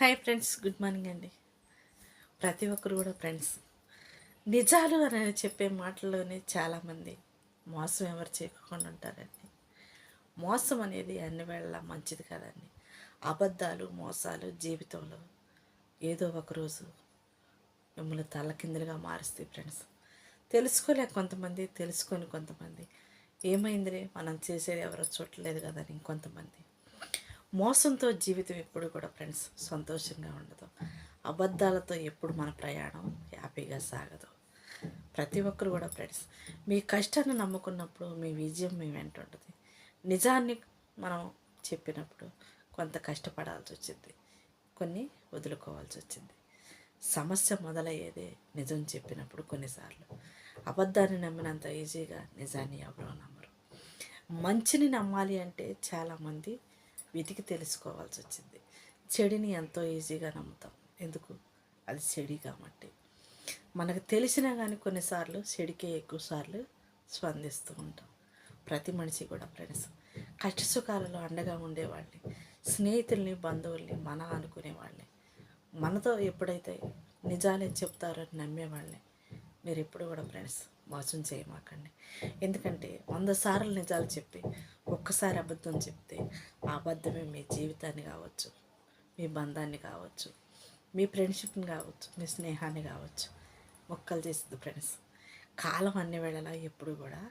Hi friends, good morning అండి. ప్రతి ఒక్కరు కూడా ఫ్రెండ్స్ నిజాలు అని చెప్పే మాటల్లోనే చాలామంది మోసం ఎవరు చేయకుండా ఉంటారండి. మోసం అనేది అన్ని వేళలా మంచిది కాదండి. అబద్ధాలు మోసాలు జీవితంలో ఏదో ఒక రోజు మిమ్మల్ని తలకిందులుగా మారుస్తాయి ఫ్రెండ్స్. తెలుసుకోలేక కొంతమంది, తెలుసుకొని కొంతమంది ఏమైందిరే మనం చేసేది ఎవరో చూడలేదు కదా అని ఇంకొంతమంది. మోసంతో జీవితం ఎప్పుడు కూడా ఫ్రెండ్స్ సంతోషంగా ఉండదు. అబద్ధాలతో ఎప్పుడు మన ప్రయాణం హ్యాపీగా సాగదు. ప్రతి ఒక్కరు కూడా ఫ్రెండ్స్ మీ కష్టాన్ని నమ్ముకున్నప్పుడు మీ విజయం మీ వెంట ఉంటుంది. నిజాన్ని మనం చెప్పినప్పుడు కొంత కష్టపడాల్సి వచ్చింది, కొన్ని వదులుకోవాల్సి వచ్చింది. సమస్య మొదలయ్యేదే నిజం చెప్పినప్పుడు. కొన్నిసార్లు అబద్ధాన్ని నమ్మినంత ఈజీగా నిజాన్ని ఎవరో నమ్మరు. మంచిని నమ్మాలి అంటే చాలామంది వెతికి తెలుసుకోవాల్సి వచ్చింది. చెడుని ఎంతో ఈజీగా నమ్ముతాం. ఎందుకు? అది చెడి కాబట్టి. మనకు తెలిసినా కానీ కొన్నిసార్లు చెడికే ఎక్కువసార్లు స్పందిస్తూ ఉంటాం. ప్రతి మనిషి కూడా ఫ్రెండ్స్ కష్ట సుఖాలలో అండగా ఉండేవాళ్ళని, స్నేహితుల్ని, బంధువుల్ని మన అనుకునేవాళ్ళని, మనతో ఎప్పుడైతే నిజాలే చెప్తారని నమ్మేవాళ్ళని మీరు ఎప్పుడు కూడా ఫ్రెండ్స్ మోసం చేయమాకండి. ఎందుకంటే 100 సార్లు నిజాలు చెప్పి ఒక్కసారి అబద్ధం చెప్తే ఆ అబద్ధమే మీ జీవితాన్ని కావచ్చు, మీ బంధాన్ని కావచ్చు, మీ ఫ్రెండ్షిప్ని కావచ్చు, మీ స్నేహాన్ని కావచ్చు మొక్కలు చేస్తుంది ఫ్రెండ్స్. కాలం అన్ని వేళలా ఎప్పుడు కూడా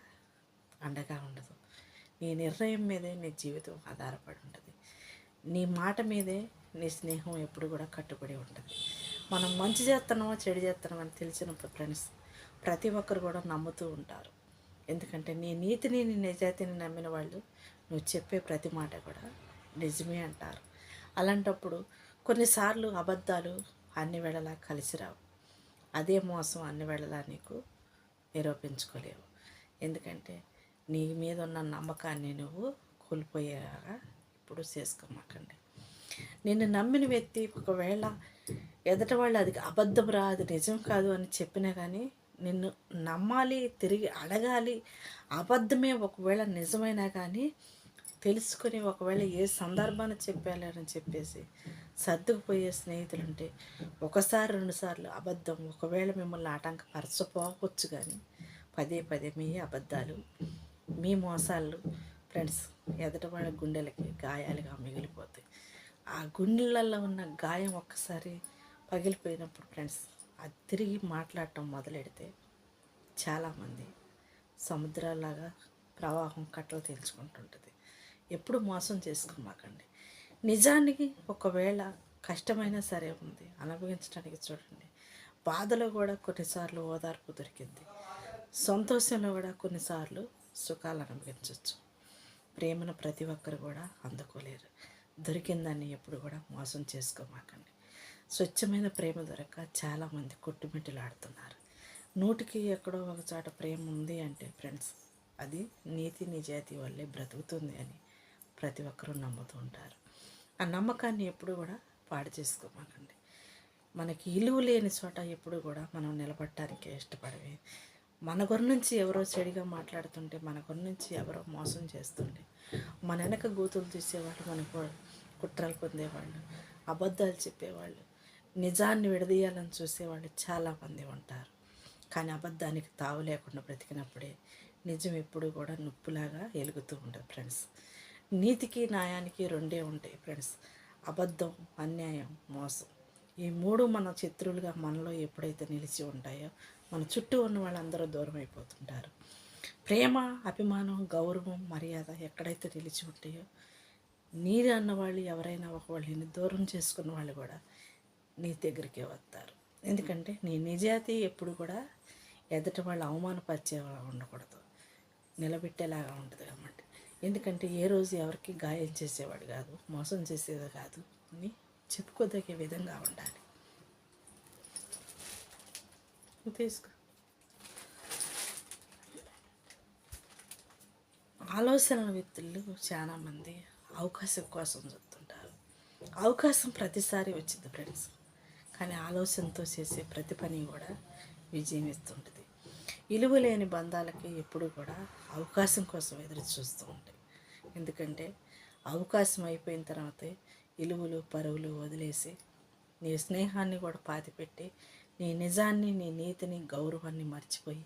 అండగా ఉండదు. నీ నిర్ణయం మీదే నీ జీవితం ఆధారపడి ఉంటుంది. నీ మాట మీదే నీ స్నేహం ఎప్పుడు కూడా కట్టుబడి ఉంటుంది. మనం మంచి చేస్తున్నామో చెడు చేస్తున్నామో అని తెలిసినప్పుడు ఫ్రెండ్స్ ప్రతి ఒక్కరు కూడా నమ్ముతూ ఉంటారు. ఎందుకంటే నీ నీతిని, నీ నిజాయితీని నమ్మిన వాళ్ళు నువ్వు చెప్పే ప్రతి మాట కూడా నిజమే అంటారు. అలాంటప్పుడు కొన్నిసార్లు అబద్ధాలు అన్ని వేళలా కలిసి రావు. అదే మోసం అన్ని వేళలా నీకు నిరూపించుకోలేవు. ఎందుకంటే నీ మీద ఉన్న నమ్మకాన్ని నువ్వు కోల్పోయేలాగా ఇప్పుడు చేసుకోమాకండి. నిన్ను నమ్మిన వ్యక్తి ఒకవేళ ఎదట వాళ్ళు అది అబద్ధం రా, అది నిజం కాదు అని చెప్పినా కానీ నిన్ను నమ్మాలి, తిరిగి అడగాలి. అబద్ధమే ఒకవేళ నిజమైనా కానీ తెలుసుకొని ఒకవేళ ఏ సందర్భాన్ని చెప్పాలని చెప్పేసి సర్దుకుపోయే స్నేహితులుంటే ఒకసారి రెండుసార్లు అబద్ధం ఒకవేళ మిమ్మల్ని ఆటంకపరచపోవచ్చు, కానీ పదే పదే మీ అబద్ధాలు, మీ మోసాలు ఫ్రెండ్స్ ఎదట వాళ్ళ గుండెలకి గాయాలుగా మిగిలిపోతాయి. ఆ గుండెలలో ఉన్న గాయం ఒక్కసారి పగిలిపోయినప్పుడు ఫ్రెండ్స్ అది తిరిగి మాట్లాడటం మొదలెడితే చాలామంది సముద్రాలాగా ప్రవాహం కట్టలు తేల్చుకుంటుంటుంది. ఎప్పుడు మోసం చేసుకోమాకండి. నిజానికి ఒకవేళ కష్టమైనా సరే ఉంది అనుభవించడానికి చూడండి. బాధలో కూడా కొన్నిసార్లు ఓదార్పు దొరికింది, సంతోషంలో కూడా కొన్నిసార్లు సుఖాలు అనుభవించవచ్చు. ప్రేమను ప్రతి ఒక్కరు కూడా అందుకోలేరు. దొరికిందాన్ని ఎప్పుడు కూడా మోసం చేసుకోమాకండి. స్వచ్ఛమైన ప్రేమ దొరక్క చాలామంది కొట్టుమిట్టులాడుతున్నారు. నూటికి ఎక్కడో ఒక చోట ప్రేమ ఉంది అంటే ఫ్రెండ్స్ అది నీతి నిజాయితీ వల్లే బ్రతుకుతుంది అని ప్రతి ఒక్కరూ నమ్ముతూ ఉంటారు. ఆ నమ్మకాన్ని ఎప్పుడు కూడా పాడు చేసుకోమాకండి. మనకి ఇలువ లేని చోట ఎప్పుడు కూడా మనం నిలబడటానికి ఇష్టపడవి. మన గురి నుంచి ఎవరో చెడిగా మాట్లాడుతుంటే, మన గురి నుంచి ఎవరో మోసం చేస్తుంటే, మన వెనక గూతులు తీసేవాళ్ళు, మనకు కుట్రలు పొందేవాళ్ళు, అబద్ధాలు చెప్పేవాళ్ళు, నిజాన్ని విడదీయాలని చూసేవాళ్ళు చాలామంది ఉంటారు. కానీ అబద్ధానికి తావు లేకుండా బ్రతికినప్పుడే నిజం ఎప్పుడు కూడా నొప్పులాగా వెలుగుతూ ఉంటుంది ఫ్రెండ్స్. నీతికి న్యాయానికి రెండే ఉంటాయి ఫ్రెండ్స్. అబద్ధం, అన్యాయం, మోసం, ఈ మూడు మన శత్రువులుగా మనలో ఎప్పుడైతే నిలిచి ఉంటాయో మన చుట్టూ ఉన్న వాళ్ళందరూ దూరం అయిపోతుంటారు. ప్రేమ, అభిమానం, గౌరవం, మర్యాద ఎక్కడైతే నిలిచి ఉంటాయో నీరు అన్నవాళ్ళు ఎవరైనా ఒకవాళ్ళని దూరం చేసుకున్న వాళ్ళు కూడా నీ దగ్గరికే వస్తారు. ఎందుకంటే నీ నిజాయితీ ఎప్పుడు కూడా ఎదుటి వాళ్ళు అవమానపరిచేలా ఉండకూడదు, నిలబెట్టేలాగా ఉంటుంది అన్నమాట. ఎందుకంటే ఏ రోజు ఎవరికి గాయం చేసేవాడు కాదు, మోసం చేసేది కాదు అని చెప్పుకోదగే విధంగా ఉండాలి. తీసుకో. ఆలోచనల వ్యక్తులు చాలామంది అవకాశం కోసం చూస్తుంటారు. అవకాశం ప్రతిసారి వచ్చింది ఫ్రెండ్స్, కానీ ఆలోచనతో చేసే ప్రతి పని కూడా విజయం ఇస్తుంటుంది. విలువ లేని బంధాలకి ఎప్పుడు కూడా అవకాశం కోసం ఎదురు చూస్తూ ఉంటాయి. ఎందుకంటే అవకాశం అయిపోయిన తర్వాతే విలువలు పరువులు వదిలేసి నీ స్నేహాన్ని కూడా పాతిపెట్టి నీ నిజాన్ని, నీ నీతిని, గౌరవాన్ని మర్చిపోయి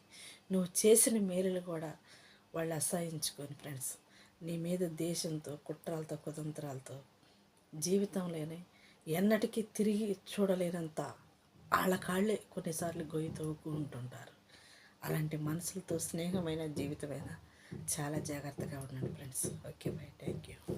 నువ్వు చేసిన మేలులు కూడా వాళ్ళు అసహించుకొని ఫ్రెండ్స్ నీ మీద దేశంతో, కుట్రలతో, కుతంత్రాలతో జీవితంలోనే ఎన్నటికీ తిరిగి చూడలేనంత వాళ్ళ కాళ్ళే కొన్నిసార్లు గొయ్యి తవ్వుకు ఉంటుంటారు. అలాంటి మనసులతో స్నేహమైన జీవితమైన చాలా జాగ్రత్తగా ఉండండి friends. Okay by, thank you.